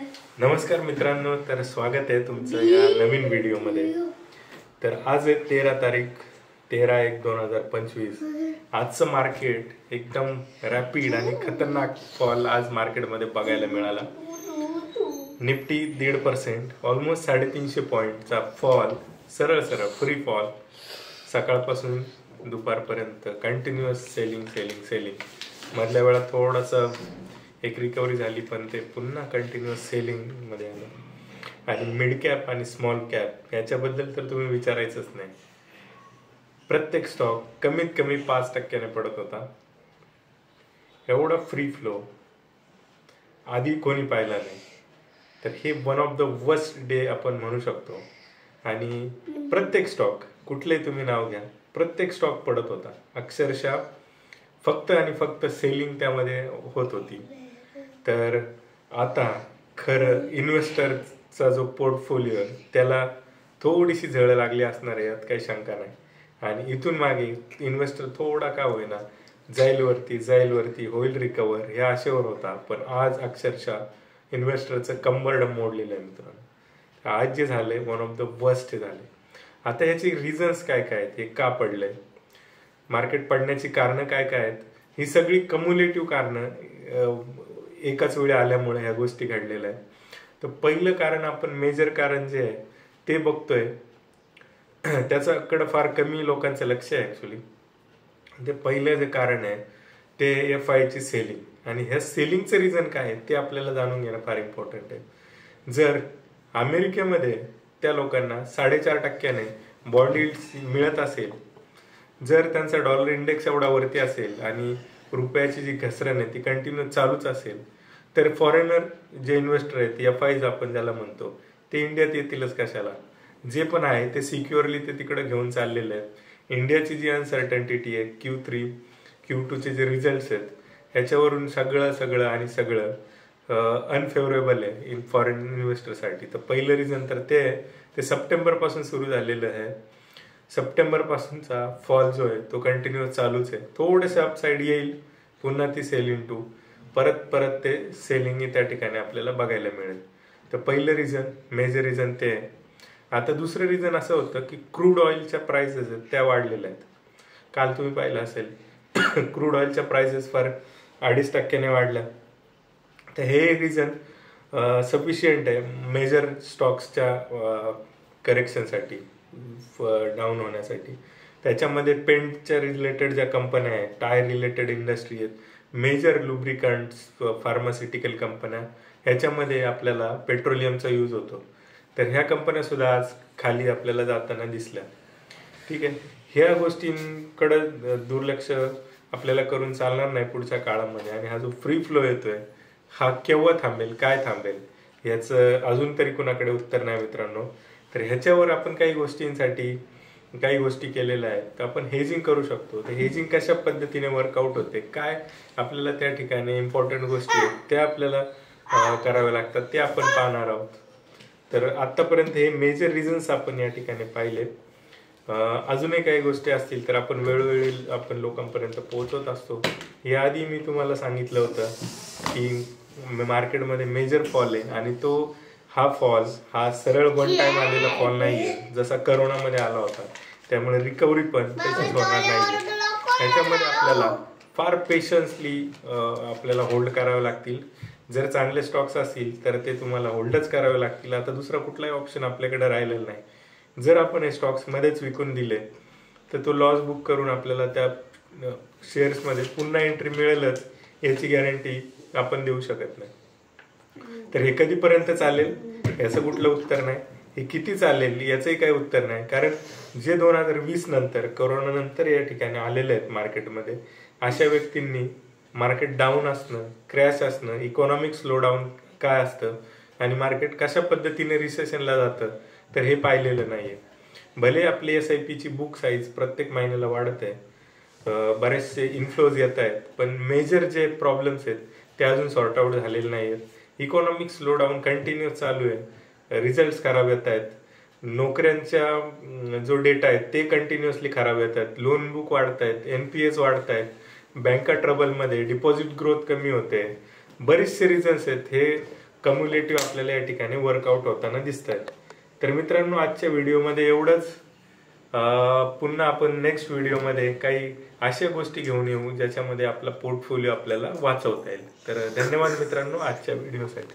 नमस्कार मित्रांनो, तर स्वागत आहे तुमचं या नवीन व्हिडिओमध्ये। तर आज आहे 13 तारीख 13/1/2025। आजचं मार्केट एकदम रॅपिड आणि खतरनाक फॉल आज मार्केटमध्ये बघायला मिळाला। निफ्टी 1.5%, ऑलमोस्ट 350 पॉईंटचा फॉल, सरळ सरळ फ्री फॉल सकाळपासून दुपारपर्यंत कंटिन्युअस सेलिंग। मधल्या वेळात थोडंसं एक रिकव्हरी झाली, पण ते पुन्हा कंटिन्युअस सेलिंग मध्ये आलं। आणि मिड कॅप आणि स्मॉल कॅप याच्याबद्दल तर तुम्ही विचारायचंच नाही। प्रत्येक स्टॉक कमीत कमी 5% पडत होता। एवढा फ्री फ्लो आधी कोणी पाहिला नाही। तर हे one of the worst day आपण म्हणू शकतो। आणि प्रत्येक स्टॉक, कुठलेही तुम्ही नाव घ्या, प्रत्येक स्टॉक पडत होता। अक्षरशः फक्त आणि फक्त सेलिंग त्यामध्ये होत होती। तर आता खरं इन्व्हेस्टरचा जो पोर्टफोलिओ त्याला थोडीशी झळ लागली असणार आहे, यात काही शंका नाही। आणि इथून मागे इन्व्हेस्टर थोडा का होईना जाईल वरती होईल रिकवर ह्या आशेवर होता, पण आज अक्षरशः इन्व्हेस्टरचं कंबर मोडलेलं आहे मित्रांनो। आज जे झालंय वन ऑफ द वर्स्ट झाले। आता याची रिझन्स काय काय आहेत, हे का पडलंय, मार्केट पडण्याची कारणं काय काय आहेत, ही सगळी कम्युलेटिव्ह कारणं एकाच वेळी आल्यामुळे ह्या गोष्टी घडलेल्या आहेत। तर पहिलं कारण, आपण मेजर कारण जे आहे ते बघतोय, त्याच्याकडे फार कमी लोकांचं लक्ष आहे ऍक्च्युली। ते पहिलं जे कारण आहे ते FI ची सेलिंग, आणि ह्या सेलिंगचं रिझन काय आहे ते आपल्याला जाणून घेणं फार इम्पॉर्टंट आहे। जर अमेरिकेमध्ये त्या लोकांना 4.5% बॉन्ड यील्ड मिळत असेल, जर त्यांचा डॉलर इंडेक्स एवढा वरती असेल आणि रुपयाची जी घसरण आहे ती कंटिन्यू चालूच असेल, तर फॉरेनर जे इन्व्हेस्टर आहेत, FIs आपण ज्याला म्हणतो, ते इंडियात येतीलच कशाला। जे पण आहे ते सिक्युअरली ते तिकडे घेऊन चाललेले आहेत। इंडियाची जी अनसर्टन्टिटी आहे, Q3 Q2 चे जे रिझल्ट आहेत, ह्याच्यावरून सगळं अनफेवरेबल आहे इन फॉरेन इन्व्हेस्टरसाठी। तर पहिलं रिझन तर ते सप्टेंबर पासून सुरू झालेलं आहे। सप्टेंबर पासूनचा फॉल जो आहे तो कंटिन्युअस चालूच आहे। थोडंसं अपसाइड येईल, पुन्हा ती सेलिंग टू परत ते सेलिंग त्या ठिकाणी आपल्याला बघायला मिळेल। तर पहिलं रिझन, मेजर रिझन ते आहे। आता दुसरं रिझन असं होतं की क्रूड ऑइलच्या प्राइसेस आहेत त्या वाढलेल्या आहेत। काल तुम्ही पाहिलं असेल क्रूड ऑइलच्या प्राइसेस फार 2.5% वाढल्या। तर हे रिझन सफिशियंट आहे मेजर स्टॉक्सच्या करेक्शनसाठी, डाऊन होण्यासाठी। त्याच्यामध्ये पेंटच्या रिलेटेड ज्या कंपन्या आहेत, टायर रिलेटेड इंडस्ट्री आहेत, मेजर लुब्रिकंट्स, फार्मास्युटिकल कंपन्या, ह्याच्यामध्ये आपल्याला पेट्रोलियमचा यूज होतो। तर ह्या कंपन्या सुद्धा आज खाली आपल्याला जाताना दिसल्या। ठीक आहे, ह्या गोष्टींकडे दुर्लक्ष आपल्याला करून चालणार नाही पुढच्या काळामध्ये। आणि हा जो फ्री फ्लो येतोय हा केव्हा थांबेल, काय थांबेल, याचं अजून तरी कुणाकडे उत्तर नाही मित्रांनो। तर ह्याच्यावर आपण काही गोष्टी केलेल्या आहेत। तर आपण हेजिंग करू शकतो। तर हेजिंग कशा पद्धतीने वर्कआउट होते, काय आपल्याला त्या ठिकाणी इम्पॉर्टंट गोष्टी आहेत त्या आपल्याला कराव्या लागतात, ते आपण पाहणार आहोत। तर आतापर्यंत हे मेजर रिझन्स आपण या ठिकाणी पाहिले। अजूनही काही गोष्टी असतील तर आपण वेळोवेळी आपण लोकांपर्यंत पोहोचवत असतो। याआधी मी तुम्हाला सांगितलं होतं की मार्केटमध्ये मेजर फॉल आहे, आणि हा फॉल हा सरळ वन टाइम आलेला फॉल नाहीये जसा करोनामध्ये आला होता। त्यामुळे रिकव्हरी पण तशीच होणार नाहीये। त्याच्यामध्ये आपल्याला फार पेशन्सली आपल्याला होल्ड करावे लागतील। जर चांगले स्टॉक्स असतील तर ते तुम्हाला होल्डच करावे लागतील। आता दुसरा कुठलाही ऑप्शन आपल्याकडे राहिलेला नाही। जर आपण हे स्टॉक्स मध्येच विकून दिले तर तो लॉस बुक करून आपल्याला त्या शेअर्समध्ये पुन्हा एंट्री मिळेलच याची गॅरंटी आपण देऊ शकत नाही। तर हे कधीपर्यंत चालेल याचं कुठलं उत्तर नाही, हे किती चालेल याचंही काही उत्तर नाही। कारण जे 2020 नंतर, कोरोना नंतर या ठिकाणी आलेले आहेत मार्केटमध्ये, अशा व्यक्तींनी मार्केट डाऊन असणं, क्रॅश असणं, इकॉनॉमिक स्लो डाऊन काय असतं आणि मार्केट कशा पद्धतीने रिसेशनला जातं तर हे पाहिलेलं नाहीये। भले आपली SIP ची बुक साईज प्रत्येक महिन्याला वाढत आहे, बरेचसे इन्फ्लोज येत आहेत, पण मेजर जे प्रॉब्लेम्स आहेत ते अजून सॉर्ट आउट झालेले नाहीयेत। इकॉनॉमिक स्लो डाऊन कंटिन्युअस चालू आहे, रिझल्ट खराब येत आहेत, नोकऱ्यांच्या जो डेटा आहे ते कंटिन्युअसली खराब येत आहेत, लोन बुक वाढत आहेत, NPAs वाढत आहेत, बँका ट्रबलमध्ये, डिपॉझिट ग्रोथ कमी होते, बरेचसे रिझन्स आहेत। हे कम्युलेटिव्ह आपल्याला या ठिकाणी वर्कआउट होताना दिसत आहेत. तर मित्रांनो, आजच्या व्हिडिओमध्ये एवढंच. पुन्हा आपण नेक्स्ट व्हिडिओमध्ये काही अशा गोष्टी घेऊन येऊ ज्याच्यामध्ये आपला पोर्टफोलिओ आपल्याला वाचवता येईल. तर धन्यवाद मित्रांनो आजच्या व्हिडिओसाठी.